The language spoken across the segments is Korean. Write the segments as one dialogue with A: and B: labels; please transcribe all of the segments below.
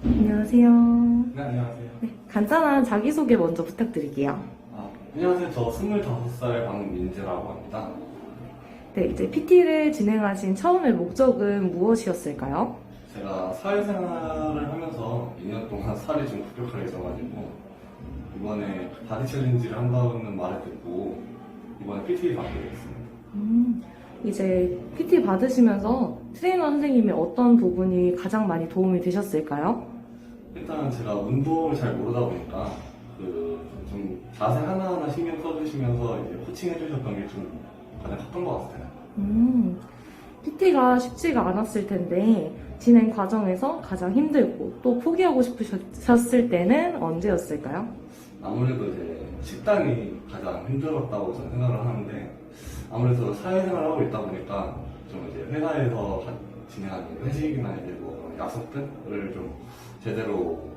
A: 안녕하세요.
B: 네, 안녕하세요.
A: 간단한 자기소개 먼저 부탁드릴게요.
B: 안녕하세요. 저 25살 박민재라고 합니다.
A: 네, 이제 PT를 진행하신 처음의 목적은 무엇이었을까요?
B: 제가 사회생활을 하면서 2년 동안 살이 좀 급격하게 쪄가지고 이번에 바디 챌린지를 한다는 말을 듣고 이번에 PT 받게 됐습니다.
A: 이제 PT 받으시면서 트레이너 선생님이 어떤 부분이 가장 많이 도움이 되셨을까요?
B: 일단 제가 운동을 잘 모르다 보니까 좀 자세 하나하나 신경 써주시면서 이제 코칭해 주셨던 게 좀 가장 컸던 것 같아요.
A: PT가 쉽지가 않았을 텐데 진행 과정에서 가장 힘들고 또 포기하고 싶으셨을 때는 언제였을까요?
B: 아무래도 이제 식단이 가장 힘들었다고 저는 생각을 하는데 아무래도 사회생활을 하고 있다 보니까 좀 이제 회사에서 진행하는 회식이나 이제 뭐 약속들을 좀 제대로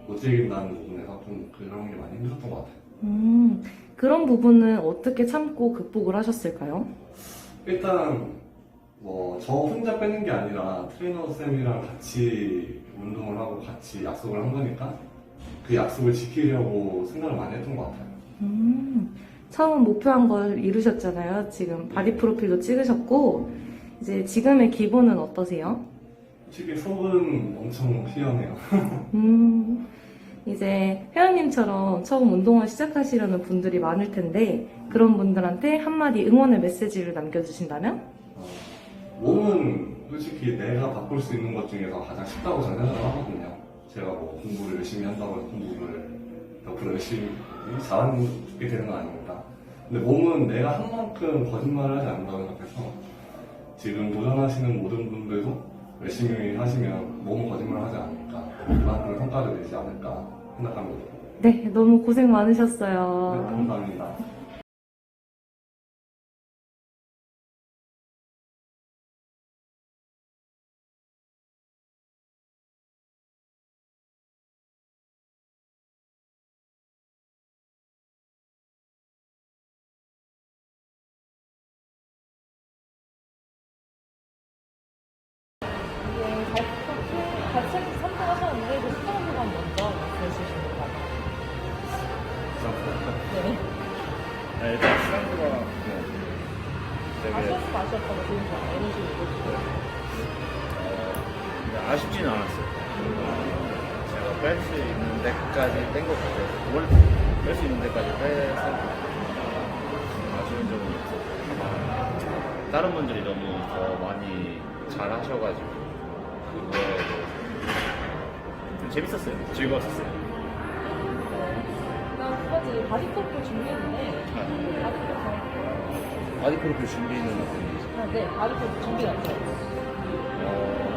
B: 못 즐긴다는 부분에서 좀 그런 게 많이 힘들었던 것 같아요.
A: 그런 부분은 어떻게 참고 극복을 하셨을까요?
B: 일단 뭐 저 혼자 빼는 게 아니라 트레이너 쌤이랑 같이 운동을 하고 같이 약속을 한 거니까 그 약속을 지키려고 생각을 많이 했던 것 같아요.
A: 처음 목표한 걸 이루셨잖아요. 지금 바디 프로필도 찍으셨고 이제 지금의 기분은 어떠세요?
B: 솔직히 속은 엄청 시원해요.
A: 이제 회원님처럼 처음 운동을 시작하시려는 분들이 많을 텐데 그런 분들한테 한마디 응원의 메시지를 남겨주신다면?
B: 몸은 솔직히 내가 바꿀 수 있는 것 중에서 가장 쉽다고 저는 생각을 하거든요. 제가 뭐 공부를 열심히 한다고 해서 공부를 더 열심히 잘하게 되는 건 아닙니다. 근데 몸은 내가 한 만큼 거짓말을 하지 않는다고 생각해서 지금 도전하시는 모든 분들도 열심히 하시면 몸은 거짓말을 하지 않으니까 그만큼 성과를 내지 않을까 생각합니다.
A: 네, 너무 고생
B: 네,
A: 많으셨어요.
B: 감사합니다.
A: 같이 3등 하셨는데 그 수강 소감 먼저 말씀해 주시면 될까요?
C: 네, 일단 시간과 되게
A: 아쉬웠다고 좋은 거 이런 식으로
C: 아쉽진 않았어요. 제가 뺄 수 있는 데까지 뺀 것 같아요. 그걸 뺄 수 있는 데까지 빼서 아쉬운 점은 있고 아마 다른 분들이 너무 더 많이 잘 하셔가지고 그거에 대해서 좀 재밌었어요. 즐거웠었어요.
A: 나 그까지 바디 프로필 준비했는데
C: 바디 프로필 준비는 어떤 일이죠?
A: 네, 바디 프로필 준비했어요.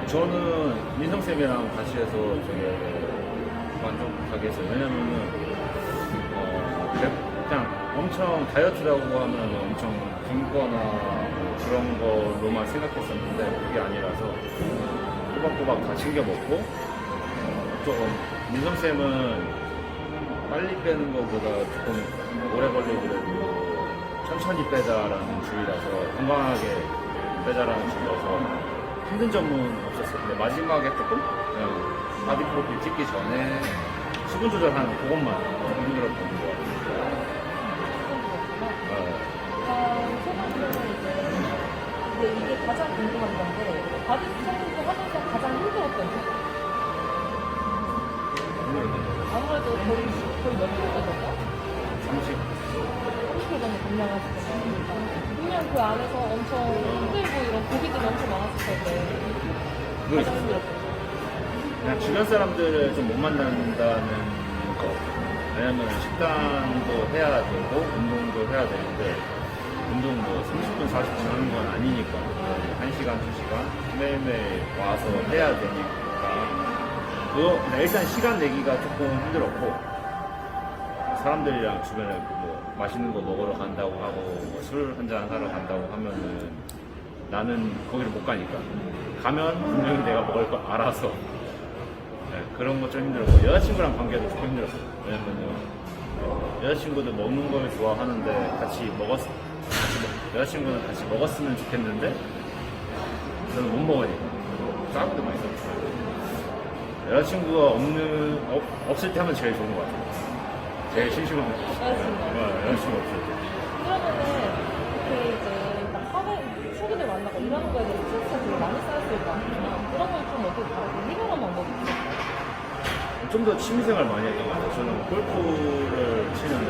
C: 저는 민성쌤이랑 같이 해서 되게 만족하게 했어요. 왜냐면은, 그냥 엄청 다이어트라고 하면 엄청 굶거나 뭐 그런 거로만 생각했었는데 그게 아니라서 꼬박꼬박 다 챙겨 먹고, 조금 민성쌤은 빨리 빼는 것보다 조금 오래 걸리고 그래도 천천히 빼자라는 주의라서 건강하게 빼자라는 주의라서 힘든 점은 없었어요. 근데 마지막에 조금 그냥 바디 프로필 찍기 전에 수분 조절하는 그것만 좀 힘들었던 것 같아요.
A: 근데 이게 가장 궁금한 건데 바디 챌린지 하면서 가장 힘들었던 점? 아무래도 거의 몇 킬로 되셨죠? 30kg 정도 감량하셨잖아요. 분명 그 안에서 엄청 힘들고 이런 고기들이 엄청 많았을 텐데 가장 힘들었어요.
C: 그냥 주변 사람들을 좀 못 만난다는 거. 왜냐면 식단도 해야 되고 운동도 해야 되는데 운동 뭐 30분 40분 하는 건 아니니까 1시간 2시간 매일매일 와서 해야 되니까 일단 시간 내기가 조금 힘들었고 사람들이랑 주변에 뭐 맛있는 거 먹으러 간다고 하고 뭐 술 한잔 하러 간다고 하면은 나는 거기를 못 가니까 가면 분명히 내가 먹을 거 알아서 그런 거 좀 힘들었고 여자친구랑 관계도 조금 힘들었어요. 왜냐면은 여자친구도 먹는 걸 좋아하는데 여자친구는 같이 먹었으면 좋겠는데 저는 못 먹으니까 싸움도 많이 있었어요. 여자친구가 없을 때 하면 제일 좋은 것 같아요. 제일 심심한 거. 여자친구 없을 때.
D: 그러면은 이렇게 이제 막 친구들 만나고 이러는 거에 대해서 스트레스가 되게 많이 쌓였을 거 아니에요. 그런 걸 좀 어떻게 다르게 해결하는 방법이 있을까요?
C: 좀 더 취미생활 많이 했던 것 같아요. 저는 골프를 치는데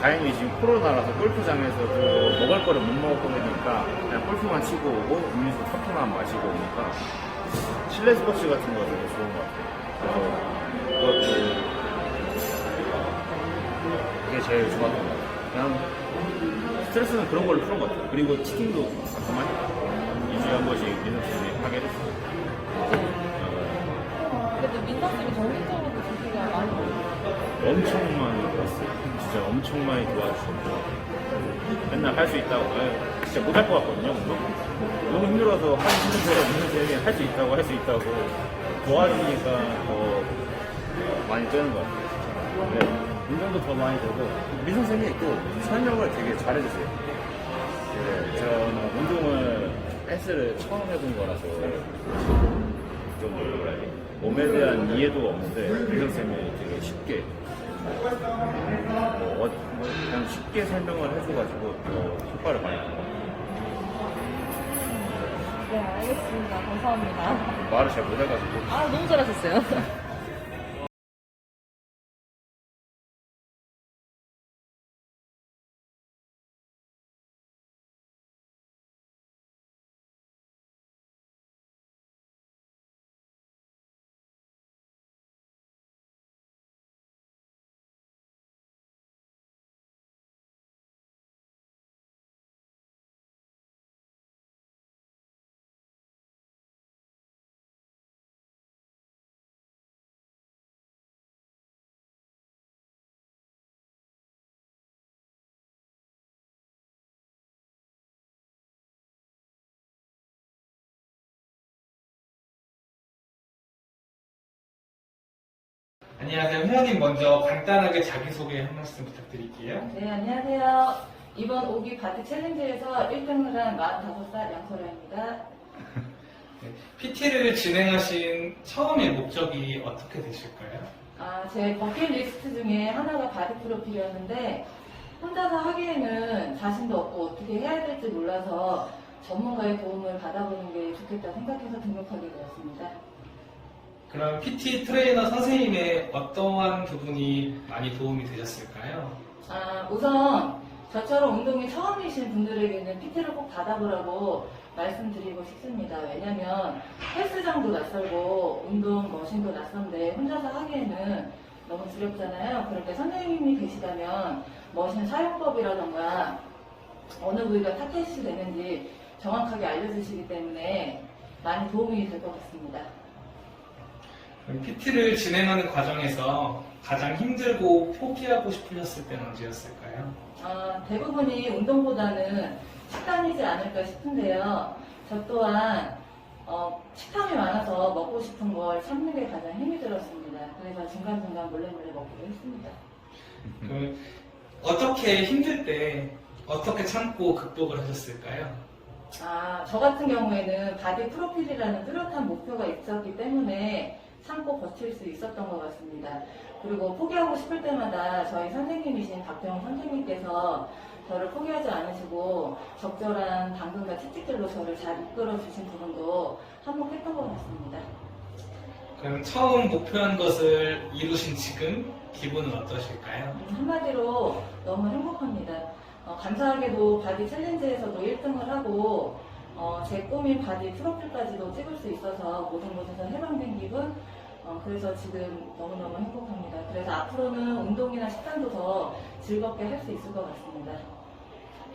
C: 다행히 지금 코로나라서 골프장에서도 먹을 거를 못 먹고 그러니까 그냥 골프만 치고 오고 음료수 커피만 마시고 오니까 실내 스포츠 같은 거 되게 좋은 것 같아요. 그래서 그것도 그게 제일 좋았던 것 같아요. 그냥 스트레스는 그런 걸로 푸는 것 같아요. 그리고 치팅도 가끔만 2주에 한 번씩 민선생님이 하게 됐어요.
D: 그래도 민선님이 정신적으로도 지지가 많이
C: 엄청 많이 도왔어요. 진짜 엄청 많이 도와주셨고 맨날 할 수 있다고 진짜 못할 것 같거든요. 운동? 너무 힘들어서 하기 싫은데 민선생님이 할 수 있다고 도와주니까 더 많이 뜨는 것 같아요. 네, 운동도 더 많이 되고 민선생님이 또 설명을 되게 잘해주세요. 네, 저는 운동을 헬스를 처음 해본 거라서 좀 뭐라 해야 돼? 몸에 대한 이해도가 없는데 민선생님이 되게 쉽게 그냥 쉽게 설명을 해줘가지고 더 효과를 많이 받아요.
D: 네, 알겠습니다. 감사합니다.
C: 말을 잘 못해가지고.
D: 아, 너무 잘하셨어요.
E: 안녕하세요. 회원님 먼저 간단하게 자기소개 한 말씀 부탁드릴게요.
A: 네, 안녕하세요. 이번 오기 바디 챌린지에서 1등을 한 45살 양소라입니다.
E: PT를 진행하신 처음의 목적이 어떻게 되실까요?
A: 제 버킷리스트 중에 하나가 바디 프로필이었는데 혼자서 하기에는 자신도 없고 어떻게 해야 될지 몰라서 전문가의 도움을 받아보는 게 좋겠다 생각해서 등록하게 되었습니다.
E: 그럼 PT 트레이너 선생님의 어떠한 부분이 많이 도움이 되셨을까요?
A: 우선 저처럼 운동이 처음이신 분들에게는 PT를 꼭 받아보라고 말씀드리고 싶습니다. 왜냐면 헬스장도 낯설고 운동 머신도 낯선데 혼자서 하기에는 너무 두렵잖아요. 그럴 때 선생님이 계시다면 머신 사용법이라던가 어느 부위가 타겟이 되는지 정확하게 알려주시기 때문에 많이 도움이 될 것 같습니다.
E: 그럼 PT를 진행하는 과정에서 가장 힘들고 포기하고 싶으셨을 때는 언제였을까요?
A: 대부분이 운동보다는 식단이지 않을까 싶은데요. 저 또한 식탐이 많아서 먹고 싶은 걸 참는 게 가장 힘이 들었습니다. 그래서 중간중간 몰래 먹기도 했습니다.
E: 그럼 어떻게 힘들 때 어떻게 참고 극복을 하셨을까요?
A: 저 같은 경우에는 바디 프로필이라는 뚜렷한 목표가 있었기 때문에 참고 버틸 수 있었던 것 같습니다. 그리고 포기하고 싶을 때마다 저희 선생님이신 박병 선생님께서 저를 포기하지 않으시고 적절한 당근과 채찍질로 저를 잘 이끌어 주신 부분도 한몫했던 것 같습니다.
E: 그럼 처음 목표한 것을 이루신 지금 기분은 어떠실까요?
A: 한마디로 너무 행복합니다. 감사하게도 바디 챌린지에서도 1등을 하고 제 꿈인 바디 프로필까지도 찍을 수 있어서 모든 곳에서 해방된 기분. 그래서 지금 너무너무 행복합니다. 그래서 앞으로는 운동이나 식단도 더 즐겁게 할 수 있을 것 같습니다.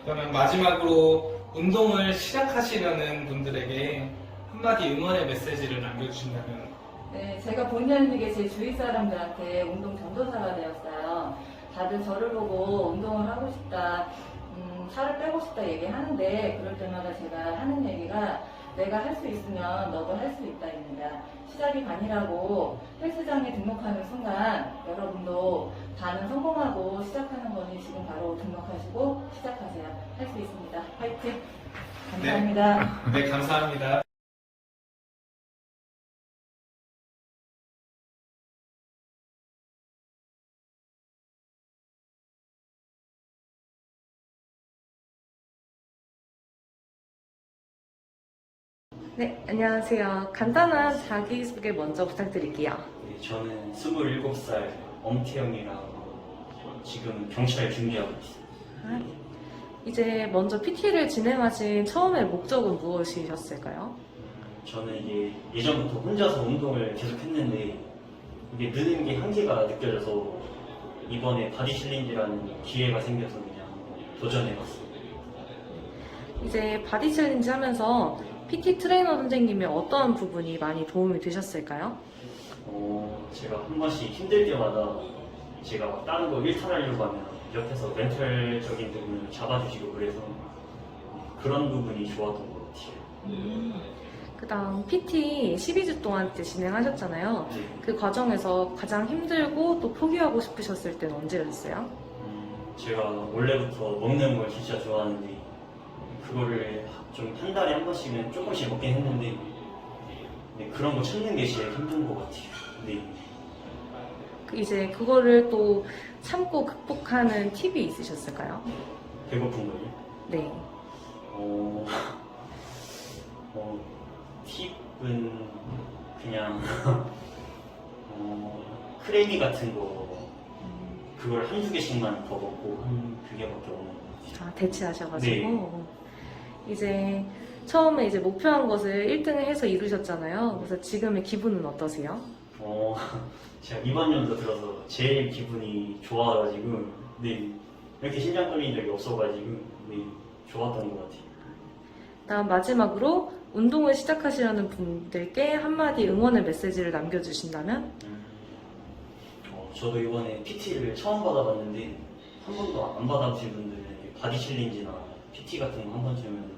E: 그러면 마지막으로 운동을 시작하시려는 분들에게 한마디 응원의 메시지를 남겨주신다면?
A: 네, 제가 본의 아니게 제 주위 사람들한테 운동 전도사가 되었어요. 다들 저를 보고 운동을 하고 싶다, 살을 빼고 싶다 얘기하는데 그럴 때마다 제가 하는 얘기가 내가 할 수 있으면 너도 할 수 있다입니다. 시작이 반이라고 헬스장에 등록하는 순간 여러분도 반은 성공하고 시작하는 거니 지금 바로 등록하시고 시작하세요. 할 수 있습니다. 화이팅! 감사합니다.
E: 네, 감사합니다.
F: 네, 안녕하세요. 간단한 자기소개 먼저 부탁드릴게요.
G: 네, 저는 27살 엄태영이라고 지금 경찰 준비하고 있어요.
F: 아, 이제 먼저 PT를 진행하신 처음의 목적은 무엇이셨을까요?
G: 저는 이게 예전부터 혼자서 운동을 계속 했는데 이게 느는 게 한계가 느껴져서 이번에 바디 챌린지라는 기회가 생겨서 그냥 도전해봤어요.
F: 이제 바디 챌린지 하면서 PT 트레이너 선생님의 어떤 부분이 많이 도움이 되셨을까요?
G: 제가 한 번씩 힘들 때마다 제가 막 다른 거 일탈하려고 하면 옆에서 멘탈적인 부분을 잡아주시고 그래서 그런 부분이 좋았던 것 같아요.
F: 그 다음 PT 12주 동안 이제 진행하셨잖아요.
G: 네.
F: 그 과정에서 가장 힘들고 또 포기하고 싶으셨을 때는 언제였어요?
G: 제가 원래부터 먹는 걸 진짜 좋아하는데 그거를 좀 한 달에 한 번씩은 조금씩 먹긴 했는데 네, 그런 거 찾는 게 제일 힘든 것 같아요. 네.
F: 이제 그거를 또 참고 극복하는 팁이 있으셨을까요?
G: 배고픈 거요?
F: 네.
G: 팁은 그냥 크래미 같은 거 그걸 한두 개씩만 더 먹고 한 2개밖에 없는 것 같아요.
F: 아, 대치하셔가지고. 이제 처음에 이제 목표한 것을 1등을 해서 이루셨잖아요. 그래서 지금의 기분은 어떠세요?
G: 제가 이번 연도 들어서 제일 기분이 좋아가지고 네, 이렇게 심장 떨리는 적이 없어가지고 네, 좋았던 것 같아요.
F: 다음 마지막으로 운동을 시작하시려는 분들께 한마디 응원의 메시지를 남겨주신다면?
G: 저도 이번에 PT를 처음 받아봤는데 한 번도 안 받아보신 분들은 바디 챌린지나 PT 같은 거 한 번쯤은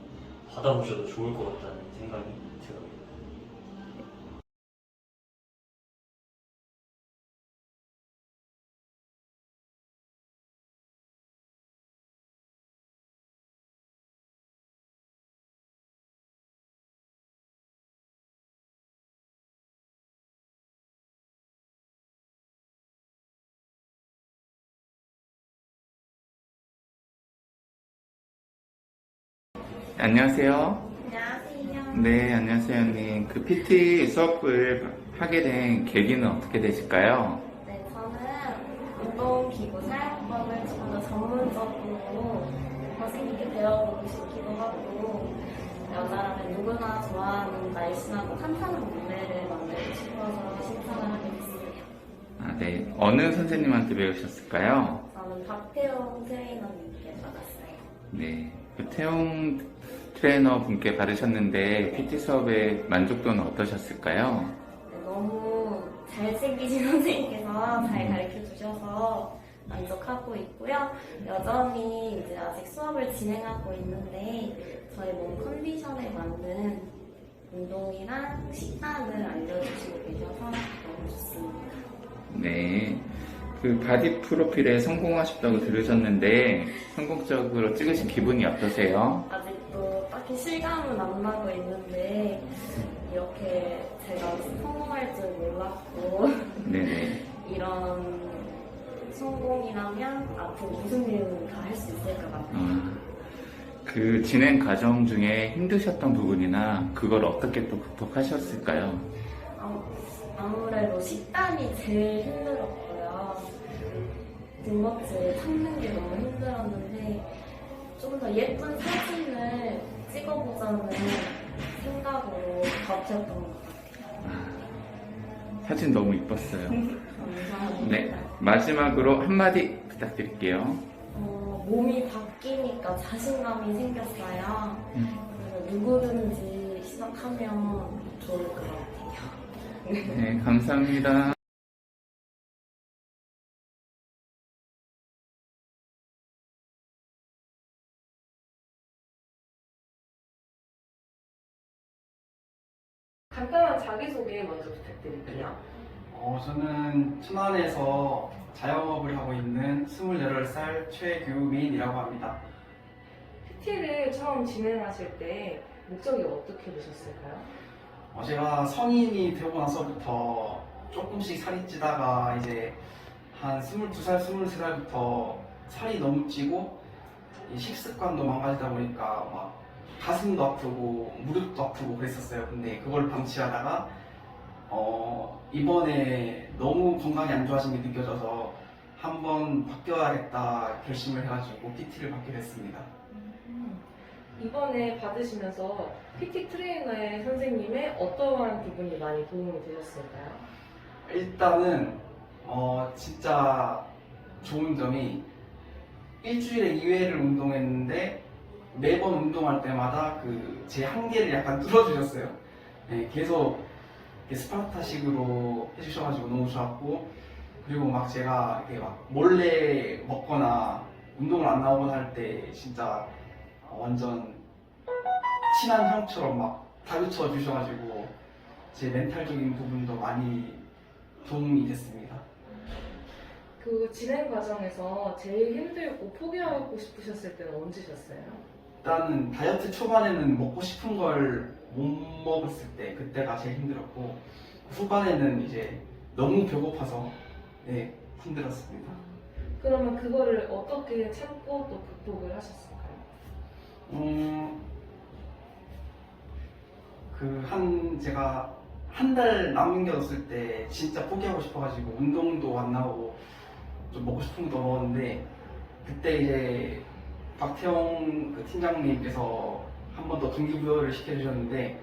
G: 받아보셔도 좋을 것 같다는 생각이 들어요.
H: 안녕하세요.
D: 안녕하세요.
H: 네, 안녕하세요, 언니. 그 PT 수업을 하게 된 계기는 어떻게 되실까요?
D: 네, 저는 운동기구 사용법을 좀 더 전문적으로 선생님께 배워보고 싶기도 하고 여자라면 누구나 좋아하는 날씬하고 탄탄한 몸매를 만들고 싶어서 신청을 하게 됐어요.
H: 아, 네. 어느 선생님한테 배우셨을까요?
D: 저는 박태용 트레이너님께 받았어요.
H: 네. 그 태용 트레이너 분께 받으셨는데 PT 수업의 만족도는 어떠셨을까요?
D: 네, 너무 잘생기신 선생님께서 잘 가르쳐 주셔서 만족하고 있고요. 여전히 이제 아직 수업을 진행하고 있는데 저희 몸 컨디션에 맞는 운동이랑 식단을 알려주시고 계셔서 너무 좋습니다.
H: 네. 그 바디 프로필에 성공하셨다고 들으셨는데 성공적으로 찍으신 기분이 어떠세요?
D: 아직도 딱히 실감은 안 나고 있는데 이렇게 제가 성공할 줄 몰랐고
H: 네네.
D: 이런 성공이라면 앞으로 무슨 일은 다 할 수 있을 것 같아요.
H: 그 진행 과정 중에 힘드셨던 부분이나 그걸 어떻게 또 극복하셨을까요?
D: 아무래도 식단이 제일 힘들었고요. 군것질 참는 게 너무 힘들었는데 좀 더 예쁜 사진을 찍어보자는 생각으로 버텼던 것 같아요.
H: 사진 너무 이뻤어요.
D: 감사합니다.
H: 네. 마지막으로 한마디 부탁드릴게요.
D: 몸이 바뀌니까 자신감이 생겼어요. 그래서 누구든지 시작하면 좋을 것 같아요.
H: 네, 감사합니다.
F: 간단한 자기소개 먼저 부탁드릴게요.
I: 저는 천안에서 자영업을 하고 있는 28살 최규민이라고 합니다.
F: PT를 처음 진행하실 때 목적이 어떻게 되셨을까요?
I: 제가 성인이 되고 나서부터 조금씩 살이 찌다가 이제 한 22살, 23살부터 살이 너무 찌고 이 식습관도 망가지다 보니까 막 가슴도 아프고 무릎도 아프고 그랬었어요. 근데 그걸 방치하다가 이번에 너무 건강이 안 좋아진 게 느껴져서 한번 바뀌어야겠다 결심을 해가지고 PT를 받게 됐습니다.
F: 이번에 받으시면서 PT 트레이너의 선생님의 어떠한 부분이 많이 도움이 되셨을까요?
I: 일단은 진짜 좋은 점이 일주일에 2회를 운동했는데 매번 운동할 때마다 제 한계를 약간 뚫어주셨어요. 네, 계속 이렇게 스파르타식으로 해주셔가지고 너무 좋았고, 그리고 막 제가 이렇게 막 몰래 먹거나 운동을 안 나오거나 할 때 진짜 완전 친한 형처럼 막 다그쳐 주셔가지고 제 멘탈적인 부분도 많이 도움이 됐습니다.
F: 그 진행 과정에서 제일 힘들고 포기하고 싶으셨을 때는 언제셨어요?
I: 일단은 다이어트 초반에는 먹고 싶은 걸 못 먹었을 때 그때가 제일 힘들었고, 후반에는 이제 너무 배고파서 네, 힘들었습니다.
F: 그러면 그거를 어떻게 참고 또 극복을 하셨을까요?
I: 제가 한 달 남겨뒀을 때 진짜 포기하고 싶어가지고 운동도 안 나오고 좀 먹고 싶은 것도 먹었는데, 그때 이제 박태영 팀장님께서 한 번 더 동기부여를 시켜주셨는데,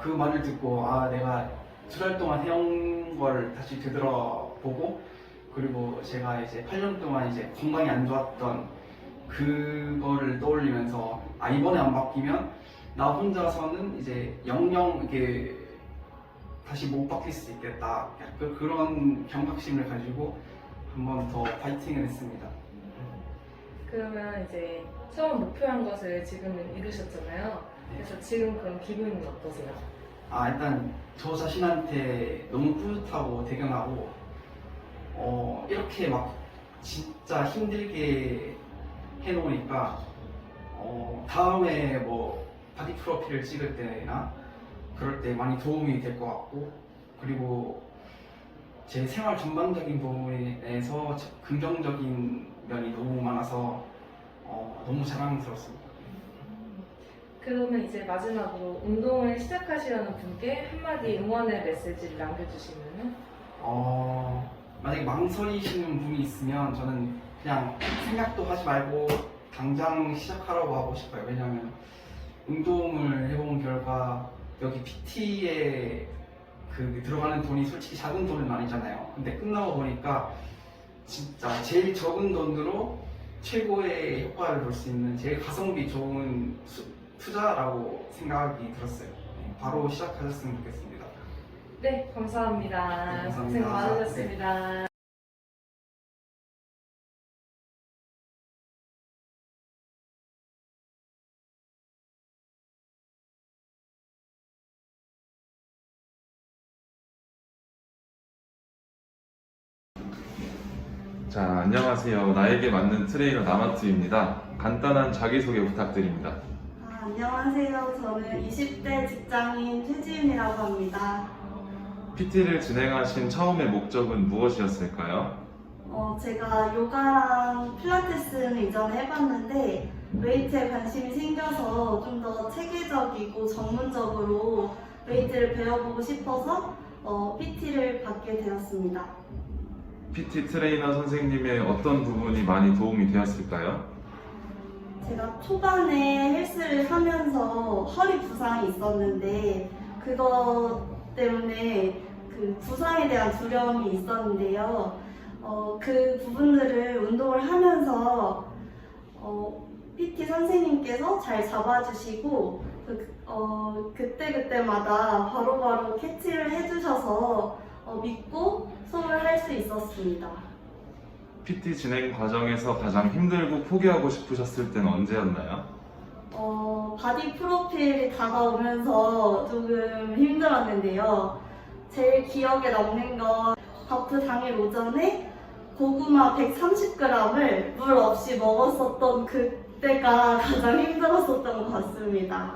I: 그 말을 듣고 내가 2달 동안 해온 걸 다시 되돌아보고, 그리고 제가 이제 8년 동안 이제 건강이 안 좋았던 그거를 떠올리면서 이번에 안 바뀌면 나 혼자서는 이제 영영 이렇게 다시 못 바뀔 수 있겠다, 약간 그런 경각심을 가지고 한 번 더 파이팅을 했습니다.
F: 그러면 이제 처음 목표한 것을 지금은 이루셨잖아요. 그래서 지금 그런 기분이 어떠세요?
I: 일단 저 자신한테 너무 뿌듯하고 대견하고, 이렇게 막 진짜 힘들게 해놓으니까 다음에 뭐 바디 프로필을 찍을 때나 그럴 때 많이 도움이 될 것 같고, 그리고 제 생활 전반적인 부분에서 긍정적인 면이 너무 많아서 너무 자랑스럽습니다.
F: 그러면 이제 마지막으로 운동을 시작하시려는 분께 한마디 응원의 메시지를 남겨주시면은?
I: 만약에 망설이시는 분이 있으면 저는 그냥 생각도 하지 말고 당장 시작하라고 하고 싶어요. 왜냐하면 운동을 해본 결과 여기 PT에 들어가는 돈이 솔직히 작은 돈은 아니잖아요. 근데 끝나고 보니까 진짜 제일 적은 돈으로 최고의 효과를 볼 수 있는 제일 가성비 좋은 투자라고 생각이 들었어요. 바로 시작하셨으면 좋겠습니다.
F: 네, 감사합니다.
I: 네, 감사합니다.
F: 고생 많으셨습니다.
J: 자, 안녕하세요. 나에게 맞는 트레이너 남아투입니다. 간단한 자기소개 부탁드립니다.
K: 안녕하세요. 저는 20대 직장인 최지윤이라고 합니다.
J: PT를 진행하신 처음의 목적은 무엇이었을까요?
K: 제가 요가랑 필라테스는 이전에 해봤는데 웨이트에 관심이 생겨서 좀 더 체계적이고 전문적으로 웨이트를 배워보고 싶어서 PT를 받게 되었습니다.
J: PT 트레이너 선생님의 어떤 부분이 많이 도움이 되었을까요?
K: 제가 초반에 헬스를 하면서 허리 부상이 있었는데 그것 때문에 그 부상에 대한 두려움이 있었는데요. 그 부분들을 운동을 하면서 PT 선생님께서 잘 잡아주시고 그때그때마다 바로바로 캐치를 해주셔서 믿고 수업을 할 수 있었습니다.
J: PT 진행 과정에서 가장 힘들고 포기하고 싶으셨을 때는 언제였나요?
K: 바디 프로필이 다가오면서 조금 힘들었는데요. 제일 기억에 남는 건 바프 당일 오전에 고구마 130g을 물 없이 먹었었던 그때가 가장 힘들었었던 것 같습니다.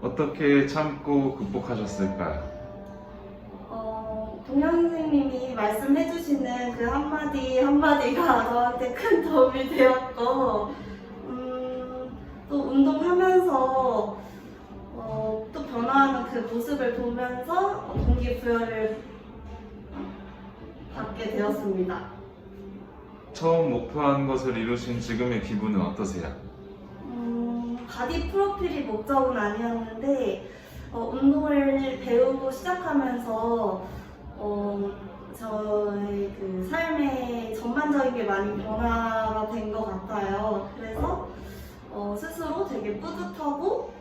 J: 어떻게 참고 극복하셨을까요?
K: 동현 선생님이 말씀해주시는 그 한마디가 저한테 큰 도움이 되었고, 또 운동하면서 또 변화하는 그 모습을 보면서 동기부여를 받게 되었습니다.
J: 처음 목표한 것을 이루신 지금의 기분은 어떠세요?
K: 바디 프로필이 목적은 아니었는데 운동을 배우고 시작하면서 저의 그 삶의 전반적인 게 많이 변화가 된 것 같아요. 그래서 스스로 되게 뿌듯하고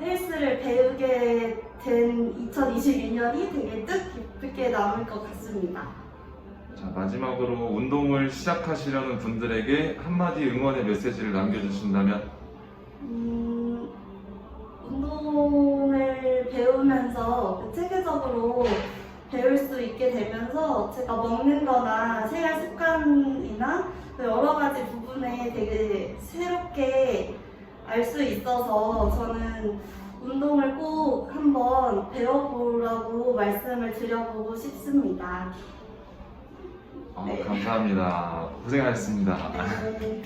K: 헬스를 배우게 된 2022년이 되게 뜻깊게 남을 것 같습니다.
J: 자, 마지막으로 운동을 시작하시려는 분들에게 한마디 응원의 메시지를 남겨주신다면?
K: 운동을 배우면서 체계적으로 배울 수 있게 되면서 제가 먹는 거나 생활 습관이나 여러 가지 부분에 되게 새롭게 알 수 있어서 저는 운동을 꼭 한번 배워보라고 말씀을 드려보고 싶습니다. 네.
J: 감사합니다. 고생하셨습니다.
K: 네.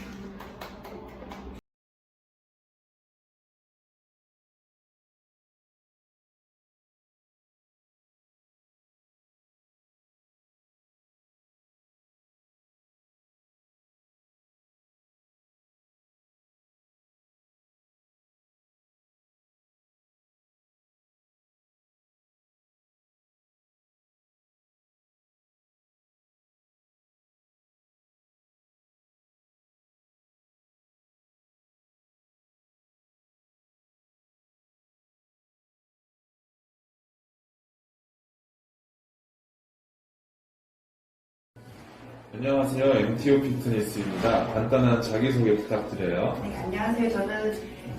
J: 안녕하세요. MTO 피트니스입니다. 간단한 자기소개 부탁드려요.
L: 네, 안녕하세요. 저는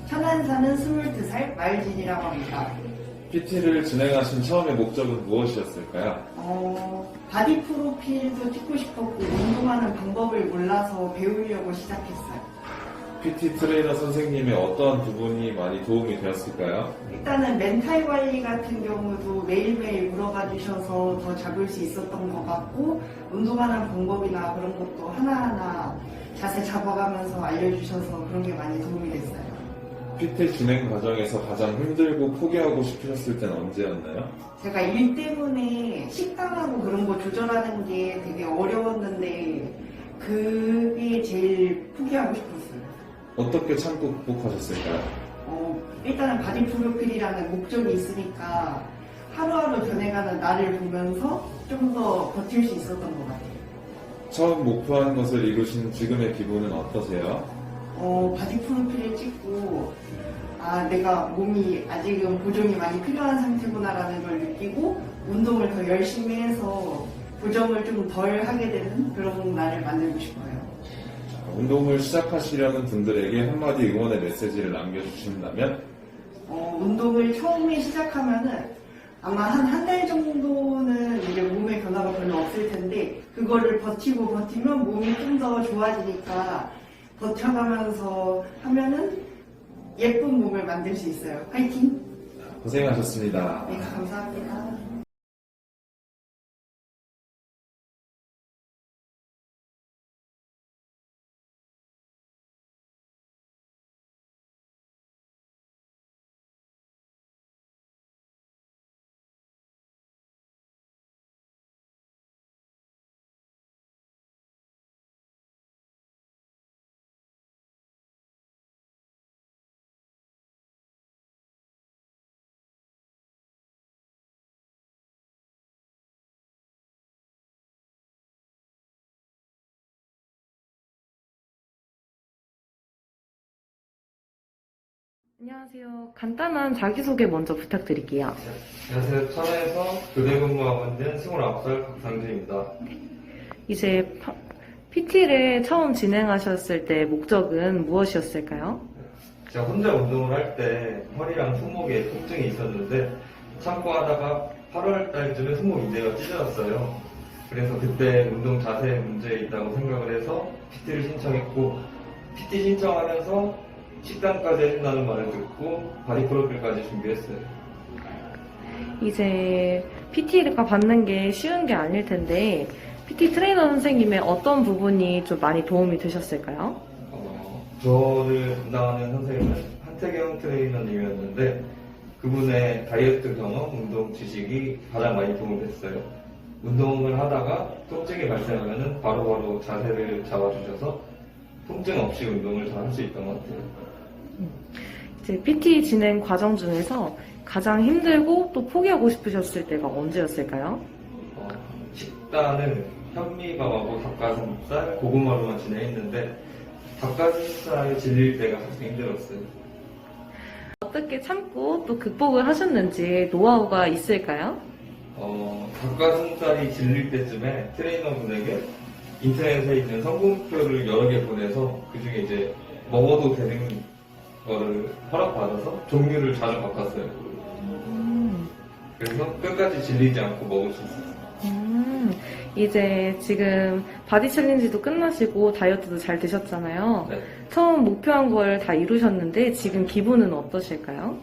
L: 천안 사는 22살 마유진이라고 합니다.
J: PT를 진행하신 처음의 목적은 무엇이었을까요?
L: 바디 프로필도 찍고 싶었고 운동하는 방법을 몰라서 배우려고 시작했어요.
J: PT 트레이너 선생님의 어떠한 부분이 많이 도움이 되었을까요?
L: 일단은 멘탈 관리 같은 경우도 매일매일 물어봐 주셔서 더 잡을 수 있었던 것 같고 운동하는 방법이나 그런 것도 하나하나 자세 잡아가면서 알려주셔서 그런 게 많이 도움이 됐어요.
J: PT 진행 과정에서 가장 힘들고 포기하고 싶으셨을 때는 언제였나요?
L: 제가 일 때문에 식단하고 그런 거 조절하는 게 되게 어려웠는데 그게 제일 포기하고 싶었어요.
J: 어떻게 참고 극복하셨을까요?
L: 일단은 바디 프로필이라는 목적이 있으니까 하루하루 변해가는 나를 보면서 좀 더 버틸 수 있었던 것 같아요.
J: 처음 목표한 것을 이루신 지금의 기분은 어떠세요?
L: 바디 프로필을 찍고 내가 몸이 아직은 보정이 많이 필요한 상태구나라는 걸 느끼고 운동을 더 열심히 해서 보정을 좀 덜 하게 되는 그런 날을 만들고 싶어요.
J: 운동을 시작하시려는 분들에게 한마디 응원의 메시지를 남겨주신다면?
L: 운동을 처음에 시작하면은 아마 한 달 정도는 이제 몸의 변화가 별로 없을 텐데 그거를 버티면 몸이 좀 더 좋아지니까 버텨가면서 하면은 예쁜 몸을 만들 수 있어요. 파이팅!
J: 고생하셨습니다.
L: 네, 감사합니다.
F: 안녕하세요. 간단한 자기소개 먼저 부탁드릴게요.
M: 안녕하세요. 천안에서 교대 근무하고 있는 29살 박상준입니다.
F: 이제 PT를 처음 진행하셨을 때 목적은 무엇이었을까요?
M: 제가 혼자 운동을 할 때 허리랑 손목에 통증이 있었는데 참고 하다가 8월 달쯤에 손목 인대가 찢어졌어요. 그래서 그때 운동 자세에 문제 있다고 생각을 해서 PT를 신청했고 PT 신청하면서 식단까지 해준다는 말을 듣고 바디 프로필까지 준비했어요.
F: 이제 PT가 받는 게 쉬운 게 아닐 텐데 PT 트레이너 선생님의 어떤 부분이 좀 많이 도움이 되셨을까요?
M: 저를 담당하는 선생님은 한태경 트레이너님이었는데 그분의 다이어트 경험, 운동 지식이 가장 많이 도움이 됐어요. 운동을 하다가 통증이 발생하면 바로바로 자세를 잡아주셔서 통증 없이 운동을 잘 할 수 있던 것 같아요.
F: 이제 PT 진행 과정 중에서 가장 힘들고 또 포기하고 싶으셨을 때가 언제였을까요?
M: 식단을 현미밥하고 닭가슴살, 고구마로만 진행했는데 닭가슴살이 질릴 때가 가장 힘들었어요.
F: 어떻게 참고 또 극복을 하셨는지 노하우가 있을까요?
M: 닭가슴살이 질릴 때쯤에 트레이너분에게 인터넷에 있는 성분표를 여러 개 보내서 그 중에 이제 먹어도 되는 거를 허락받아서 종류를 자주 바꿨어요. 그래서 끝까지 질리지 않고 먹을 수 있었어요.
F: 이제 지금 바디 챌린지도 끝나시고 다이어트도 잘 되셨잖아요.
M: 네.
F: 처음 목표한 걸 다 이루셨는데 지금 기분은 어떠실까요?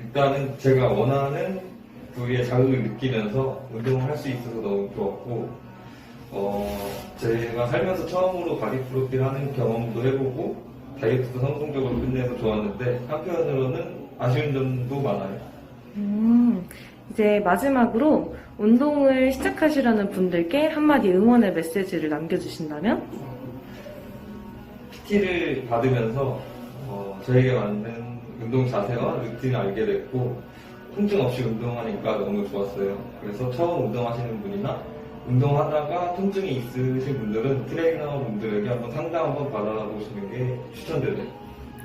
M: 일단은 제가 원하는 부위에 자극을 느끼면서 운동을 할 수 있어서 너무 좋았고 제가 살면서 처음으로 바디 프로필 하는 경험도 해보고 다이어트도 성공적으로 끝내서 좋았는데 한편으로는 아쉬운 점도 많아요.
F: 이제 마지막으로 운동을 시작하시려는 분들께 한마디 응원의 메시지를 남겨주신다면?
M: PT를 받으면서 저에게 맞는 운동 자세와 루틴을 알게 됐고 통증 없이 운동하니까 너무 좋았어요. 그래서 처음 운동하시는 분이나 운동하다가 통증이 있으신 분들은 트레이너 분들에게 한번 상담 한번 받아보시는 게 추천드려요.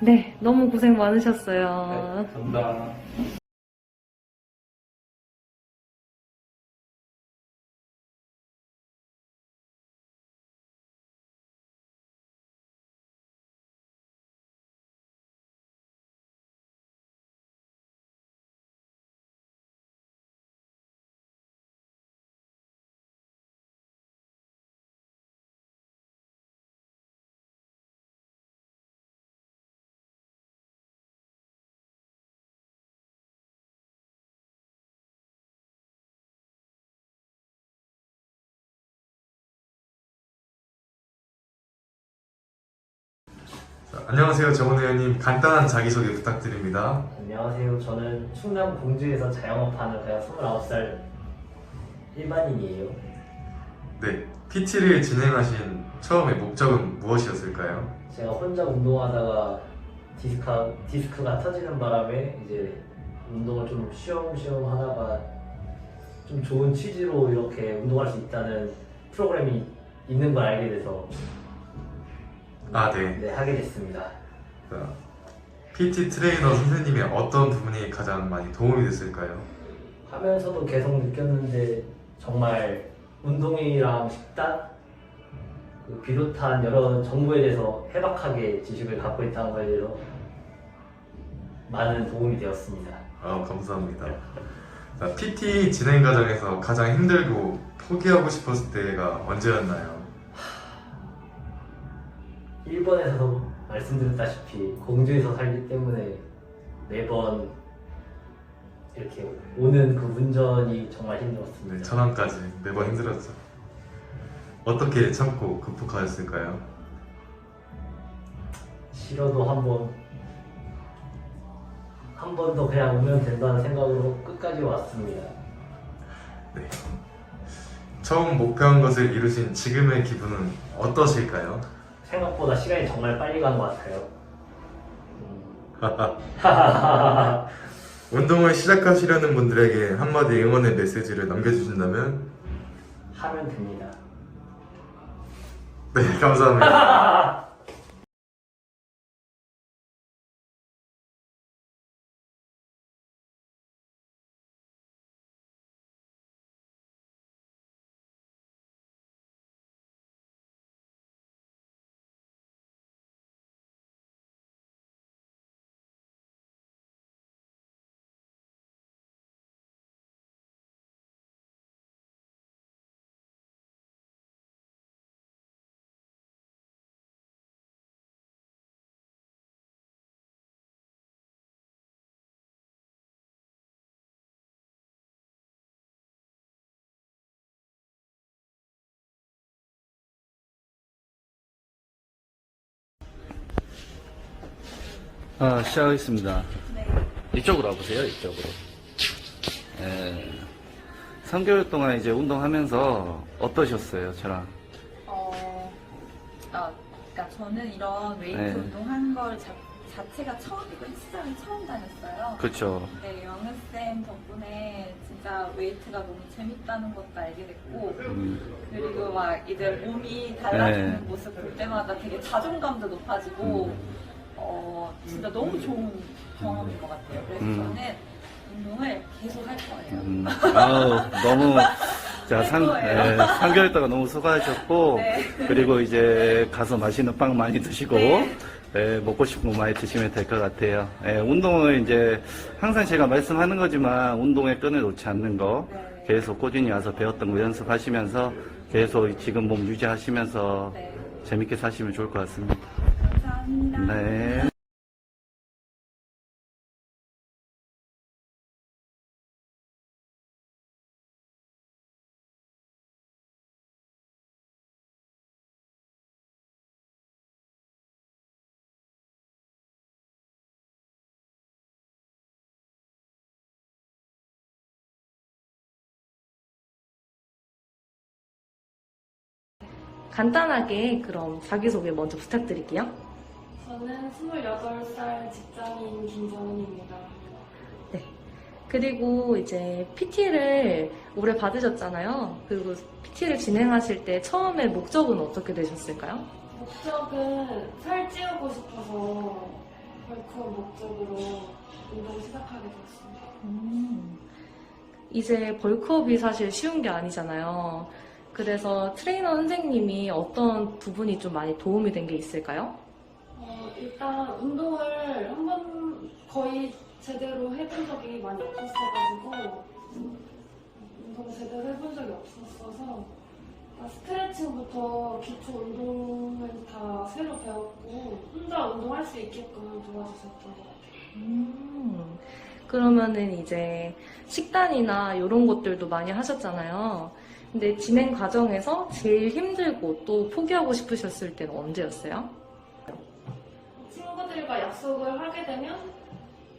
F: 네, 너무 고생 많으셨어요.
M: 네, 감사합니다.
N: 안녕하세요. 정원 의원님, 간단한 자기소개 부탁드립니다.
O: 안녕하세요. 저는 충남 공주에서 자영업하는 그냥 29살 일반인이에요.
N: 네, PT를 진행하신 처음의 목적은 무엇이었을까요?
O: 제가 혼자 운동하다가 디스크가 터지는 바람에 이제 운동을 좀 쉬엄쉬엄 하다가 좀 좋은 취지로 이렇게 운동할 수 있다는 프로그램이 있는 걸 알게 돼서
N: 네,
O: 하게 됐습니다.
N: PT 트레이너 선생님의 어떤 부분이 가장 많이 도움이 됐을까요?
O: 하면서도 계속 느꼈는데 정말 운동이랑 식단 비롯한 여러 정보에 대해서 해박하게 지식을 갖고 있다는 거에 대해서 많은 도움이 되었습니다.
N: 감사합니다. PT 진행 과정에서 가장 힘들고 포기하고 싶었을 때가 언제였나요?
O: 일본에서도 말씀드렸다시피 공주에서 살기 때문에 매번 이렇게 오는 그 운전이 정말 힘들었습니다.
N: 네, 천안까지 매번 힘들었죠. 어떻게 참고 극복하셨을까요?
O: 싫어도 한 번 더 그냥 오면 된다는 생각으로 끝까지 왔습니다.
N: 네. 처음 목표한 것을 이루신 지금의 기분은 어떠실까요?
O: 생각보다 시간이 정말 빨리 간 것 같아요.
N: 운동을 시작하시려는 분들에게 한마디 응원의 메시지를 남겨주신다면?
O: 하면 됩니다.
N: 네, 감사합니다.
P: 시작하겠습니다. 이쪽으로 와보세요, 이쪽으로. 3개월 동안 이제 운동하면서 어떠셨어요, 저랑?
Q: 그러니까 저는 이런 웨이트
P: 네.
Q: 운동하는 걸 자체가 처음이고 헬스장을 처음 다녔어요.
P: 그쵸.
Q: 네, 영은쌤 덕분에 진짜 웨이트가 너무 재밌다는 것도 알게 됐고, 그리고 막 이제 몸이 달라지는
P: 네.
Q: 모습 볼 때마다 되게 자존감도 높아지고, 진짜 너무 좋은 경험인 것 같아요. 그래서 저는 운동을 계속 할 거예요.
P: 아우, 너무, 자,
Q: 거예요.
P: 3개월 동안 너무 수고하셨고,
Q: 네.
P: 그리고 이제 가서 맛있는 빵 많이 드시고,
Q: 네.
P: 먹고 싶은 거 많이 드시면 될 것 같아요. 운동을 이제 항상 제가 말씀하는 거지만 운동에 끈을 놓지 않는 거, 계속 꾸준히 와서 배웠던 거 연습하시면서 계속 지금 몸 유지하시면서 재밌게 사시면 좋을 것 같습니다.
Q: 감사합니다.
P: 네.
F: 간단하게 그럼 자기소개 먼저 부탁드릴게요.
R: 저는 28살 직장인 김정은입니다.
F: 네. 그리고 이제 PT를 오래 받으셨잖아요. 그리고 PT를 진행하실 때 처음에 목적은 어떻게 되셨을까요?
R: 목적은 살 찌우고 싶어서 벌크업 목적으로 운동 시작하게 되었습니다.
F: 이제 벌크업이 사실 쉬운 게 아니잖아요. 그래서 트레이너 선생님이 어떤 부분이 좀 많이 도움이 된 게 있을까요?
R: 일단 운동을 한번 거의 제대로 해본 적이 많이 없었어가지고 운동 제대로 해본 적이 없었어서 스트레칭부터 기초 운동을 다 새로 배웠고 혼자 운동할 수 있게끔 도와주셨던 것 같아요.
F: 그러면은 이제 식단이나 이런 것들도 많이 하셨잖아요. 근데 진행 과정에서 제일 힘들고 또 포기하고 싶으셨을 때는 언제였어요?
R: 친구들과 약속을 하게 되면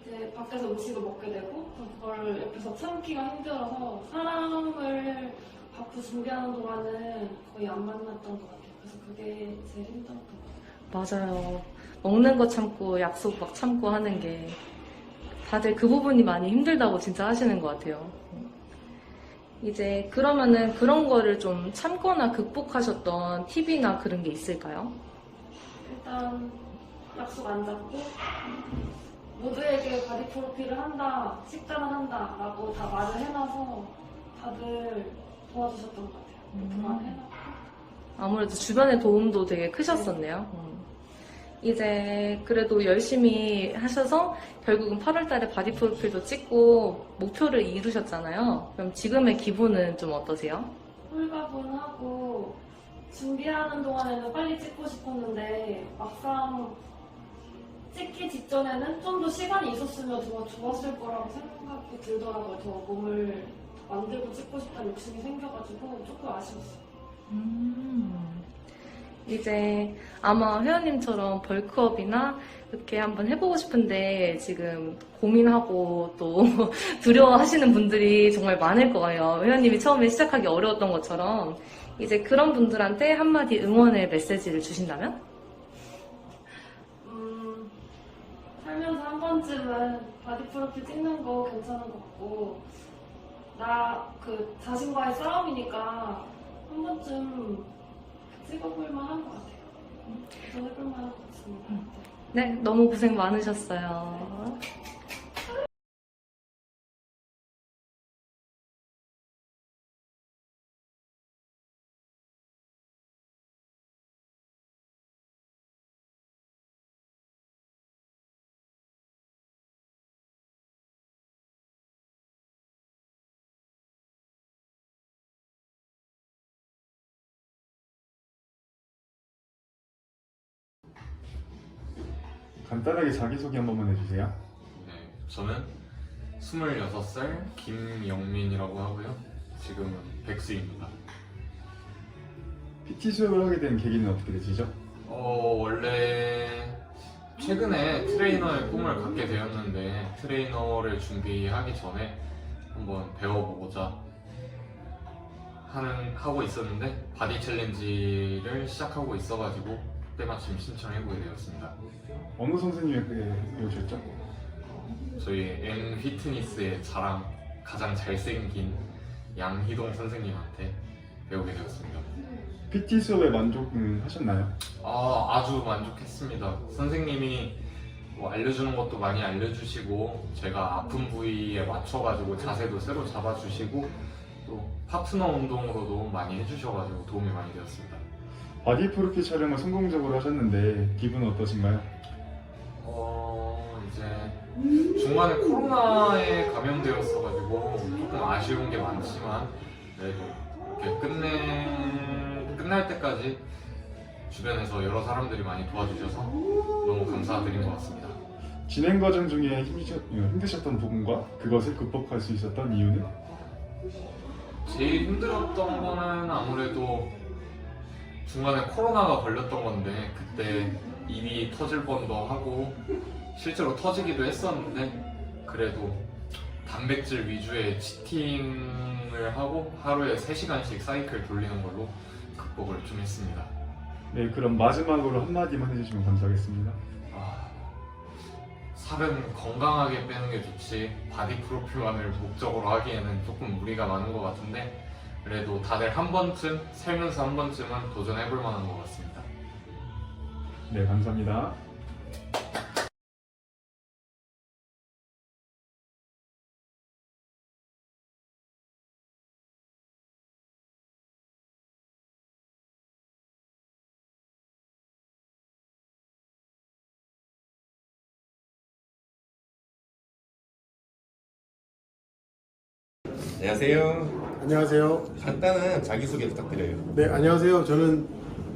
R: 이제 밖에서 음식을 먹게 되고 그걸 옆에서 참기가 힘들어서 사람을 바쁘 준비하는 동안은 거의 안 만났던 것 같아요. 그래서 그게 제일 힘들었던 것 같아요.
F: 맞아요. 먹는 거 참고 약속 막 참고 하는 게 다들 그 부분이 많이 힘들다고 진짜 하시는 것 같아요. 이제 그러면은 그런 거를 좀 참거나 극복하셨던 팁이나 그런 게 있을까요?
R: 일단 약속 안 잡고 모두에게 바디 프로필을 한다, 식단을 한다 라고 다 말을 해놔서 다들 도와주셨던 것 같아요. 그렇게 말해놓고
F: 아무래도 주변의 도움도 되게 크셨었네요. 이제 그래도 열심히 하셔서 결국은 8월 달에 바디 프로필도 찍고 목표를 이루셨잖아요. 그럼 지금의 기분은 좀 어떠세요?
R: 홀가분하고 준비하는 동안에는 빨리 찍고 싶었는데 막상 찍기 직전에는 좀 더 시간이 있었으면 더 좋았을 거라고 생각이 들더라고요. 더 몸을 만들고 찍고 싶다는 욕심이 생겨가지고 조금 아쉬웠어요.
F: 이제 아마 회원님처럼 벌크업이나 이렇게 한번 해보고 싶은데 지금 고민하고 또 두려워하시는 분들이 정말 많을 거예요. 회원님이 처음에 시작하기 어려웠던 것처럼 이제 그런 분들한테 한마디 응원의 메시지를 주신다면?
R: 살면서 한 번쯤은 바디 프로필 찍는 거 괜찮은 것 같고 나 그 자신과의 싸움이니까 한 번쯤 찍어볼 만한 것 같아요. 도전해볼 만한 것 같습니다.
F: 네, 너무 고생 많으셨어요.
S: 간단하게 자기소개 한 번만 해주세요.
N: 네, 저는 26살 김영민이라고 하고요. 지금은 백수입니다.
S: PT 수업을 하게 된 계기는 어떻게 되시죠?
N: 원래
T: 최근에 트레이너의 꿈을 갖게 되었는데 트레이너를 준비하기 전에 한번 배워보고자 하고 있었는데 바디 챌린지를 시작하고 있어가지고 때마침 신청해보게 되었습니다.
S: 어느 선생님에게 배우셨죠?
T: 저희 M 피트니스의 자랑 가장 잘생긴 양희동 선생님한테 배우게 되었습니다.
S: PT 수업에 만족은 하셨나요?
T: 아주 만족했습니다. 선생님이 뭐 알려주는 것도 많이 알려주시고 제가 아픈 부위에 맞춰가지고 자세도 새로 잡아주시고 또 파트너 운동으로도 많이 해주셔가지고 도움이 많이 되었습니다.
S: 바디 프로필 촬영을 성공적으로 하셨는데 기분은 어떠신가요?
T: 이제 중간에 코로나에 감염되었어가지고 조금 아쉬운 게 많지만 그래도 이렇게 끝날 때까지 주변에서 여러 사람들이 많이 도와주셔서 너무 감사드린 것 같습니다.
S: 진행 과정 중에 힘드셨던 부분과 그것을 극복할 수 있었던 이유는?
T: 제일 힘들었던 거는 아무래도 중간에 코로나가 걸렸던 건데 그때 입이 터질 뻔도 하고 실제로 터지기도 했었는데 그래도 단백질 위주의 치팅을 하고 하루에 3시간씩 사이클 돌리는 걸로 극복을 좀 했습니다.
S: 네, 그럼 마지막으로 한마디만 해주시면 감사하겠습니다.
T: 살은 건강하게 빼는 게 좋지 바디 프로필만을 목적으로 하기에는 조금 무리가 많은 것 같은데 그래도 다들 한 번쯤 살면서 한 번쯤은 도전해볼 만한 것 같습니다.
S: 네, 감사합니다.
U: 안녕하세요.
V: 안녕하세요.
U: 간단한 자기소개 부탁드려요.
V: 네, 안녕하세요. 저는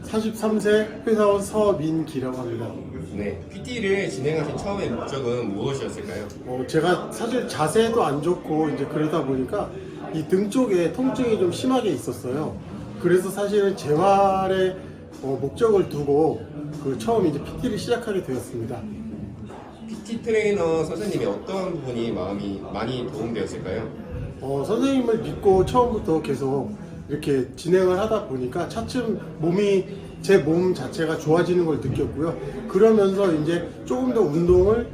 V: 43세 회사원 서민기라고 합니다.
U: 네, PT를 진행하신 처음의 목적은 무엇이었을까요?
V: 제가 사실 자세도 안 좋고 이제 그러다 보니까 이 등 쪽에 통증이 좀 심하게 있었어요. 그래서 사실은 재활의 목적을 두고 처음 이제 PT를 시작하게 되었습니다.
U: PT 트레이너 선생님의 어떤 부분이 마음이 많이 도움되었을까요?
V: 선생님을 믿고 처음부터 계속 이렇게 진행을 하다 보니까 차츰 제 몸 자체가 좋아지는 걸 느꼈고요. 그러면서 이제 조금 더 운동을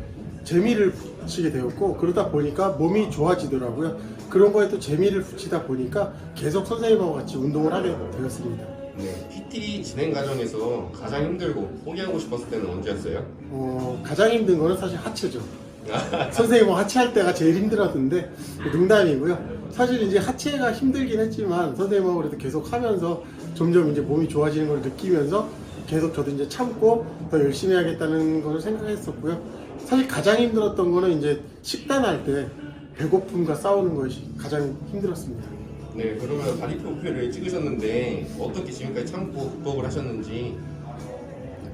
V: 재미를 붙이게 되었고 그러다 보니까 몸이 좋아지더라고요. 그런 거에 또 재미를 붙이다 보니까 계속 선생님하고 같이 운동을 하게 되었습니다.
U: 네, PT 진행 과정에서 가장 힘들고 포기하고 싶었을 때는 언제였어요?
V: 가장 힘든 거는 사실 하체죠. 선생님하고 하체할 때가 제일 힘들었는데 농담이고요. 사실 이제 하체가 힘들긴 했지만 선생님하고 그래도 계속 하면서 점점 이제 몸이 좋아지는 걸 느끼면서 계속 저도 이제 참고 더 열심히 하겠다는 걸 생각했었고요. 사실 가장 힘들었던 거는 이제 식단할 때 배고픔과 싸우는 것이 가장 힘들었습니다.
U: 네, 그러면 바디 프로필을 찍으셨는데 어떻게 지금까지 참고 극복을 하셨는지?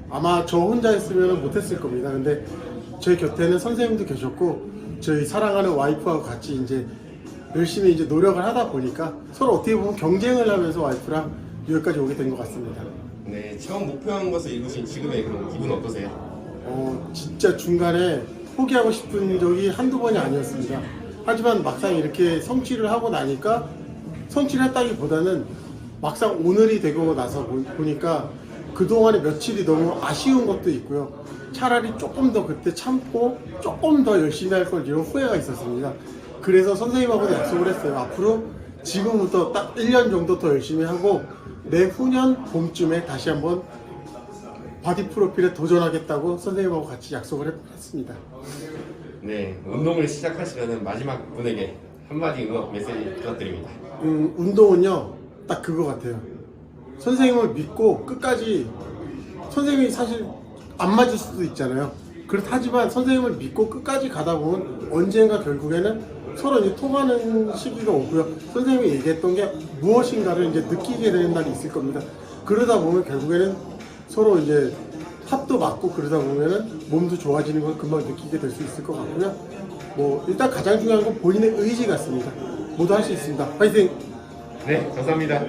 V: 아마 저 혼자 했으면 못했을 겁니다. 근데 제 곁에는 선생님도 계셨고 저희 사랑하는 와이프하고 같이 이제 열심히 이제 노력을 하다 보니까 서로 어떻게 보면 경쟁을 하면서 와이프랑 여기까지 오게 된 것 같습니다.
U: 네, 처음 목표한 것을 이루신 지금의 그런 기분 어떠세요?
V: 진짜 중간에 포기하고 싶은 적이 한두 번이 아니었습니다. 하지만 막상 이렇게 성취를 하고 나니까 성취를 했다기보다는 막상 오늘이 되고 나서 보니까 그동안의 며칠이 너무 아쉬운 것도 있고요. 차라리 조금 더 그때 참고 조금 더 열심히 할 걸 이런 후회가 있었습니다. 그래서 선생님하고도 약속을 했어요. 앞으로 지금부터 딱 1년 정도 더 열심히 하고 내후년 봄쯤에 다시 한번 바디 프로필에 도전하겠다고 선생님하고 같이 약속을 했습니다.
U: 네, 운동을 시작하시려는 마지막 분에게 한마디 응원 메시지 부탁드립니다.
V: 운동은요, 딱 그거 같아요. 선생님을 믿고 끝까지, 선생님이 사실 안 맞을 수도 있잖아요. 하지만 선생님을 믿고 끝까지 가다 보면 언젠가 결국에는 서로 이제 통하는 시기가 오고요. 선생님이 얘기했던 게 무엇인가를 이제 느끼게 되는 날이 있을 겁니다. 그러다 보면 결국에는 서로 이제 합도 맞고 그러다 보면은 몸도 좋아지는 걸 금방 느끼게 될 수 있을 것 같고요. 일단 가장 중요한 건 본인의 의지 같습니다. 모두 할 수 있습니다. 파이팅!
U: 네, 감사합니다.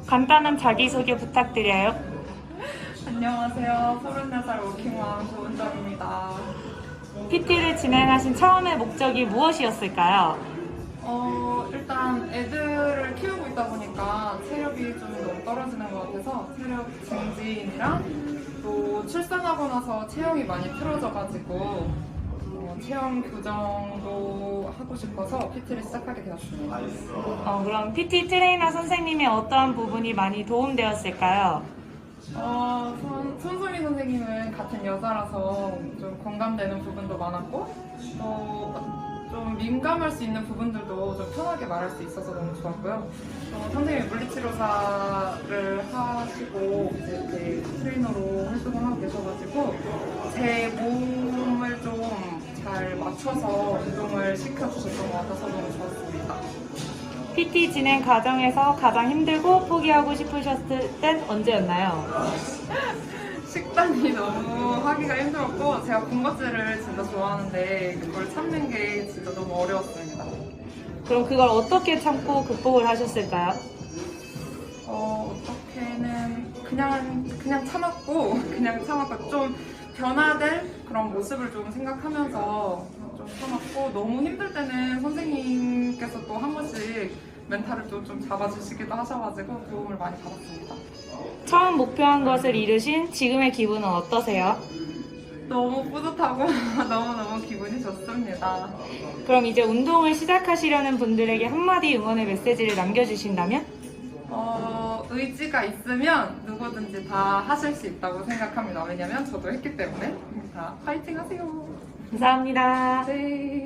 B: 간단한 자기소개 부탁드려요.
C: 안녕하세요. 34살 워킹맘 조은정입니다.
B: PT를 진행하신 처음의 목적이 무엇이었을까요?
C: 일단 애들을 키우고 있다 보니까 체력이 좀 너무 떨어지는 것 같아서 체력 증진이랑 또 출산하고 나서 체형이 많이 틀어져가지고 체형 교정도 하고 싶어서 PT를 시작하게 되었습니다.
B: 그럼 PT 트레이너 선생님의 어떠한 부분이 많이 도움되었을까요?
C: 손소미 선생님은 같은 여자라서 좀 공감되는 부분도 많았고 또 좀 민감할 수 있는 부분들도 좀 편하게 말할 수 있어서 너무 좋았고요. 선생님이 물리치료사를 하시고 이제 이렇게 트레이너로 활동을 하고 계셔가지고 제 몸을 좀 잘 맞춰서 운동을 시켜주셨던 것 같아서 너무 좋았습니다.
B: PT 진행 과정에서 가장 힘들고 포기하고 싶으셨을 땐 언제였나요?
C: 식단이 너무 하기가 힘들었고 제가 군것질을 진짜 좋아하는데 그걸 참는 게 진짜 너무 어려웠습니다.
B: 그럼 그걸 어떻게 참고 극복을 하셨을까요?
C: 어떻게는 그냥 참았고 좀 변화될 그런 모습을 좀 생각하면서 좀 참았고 너무 힘들 때는 선생님께서 또 한 번씩 멘탈을 좀 잡아주시기도 하셔가지고 도움을 많이 받았습니다.
B: 처음 목표한 것을 이루신 지금의 기분은 어떠세요?
C: 너무 뿌듯하고 너무너무 기분이 좋습니다.
B: 그럼 이제 운동을 시작하시려는 분들에게 한마디 응원의 메시지를 남겨주신다면?
C: 의지가 있으면 누구든지 다 하실 수 있다고 생각합니다. 왜냐면 저도 했기 때문에. 자, 파이팅 하세요.
B: 감사합니다.
C: 네.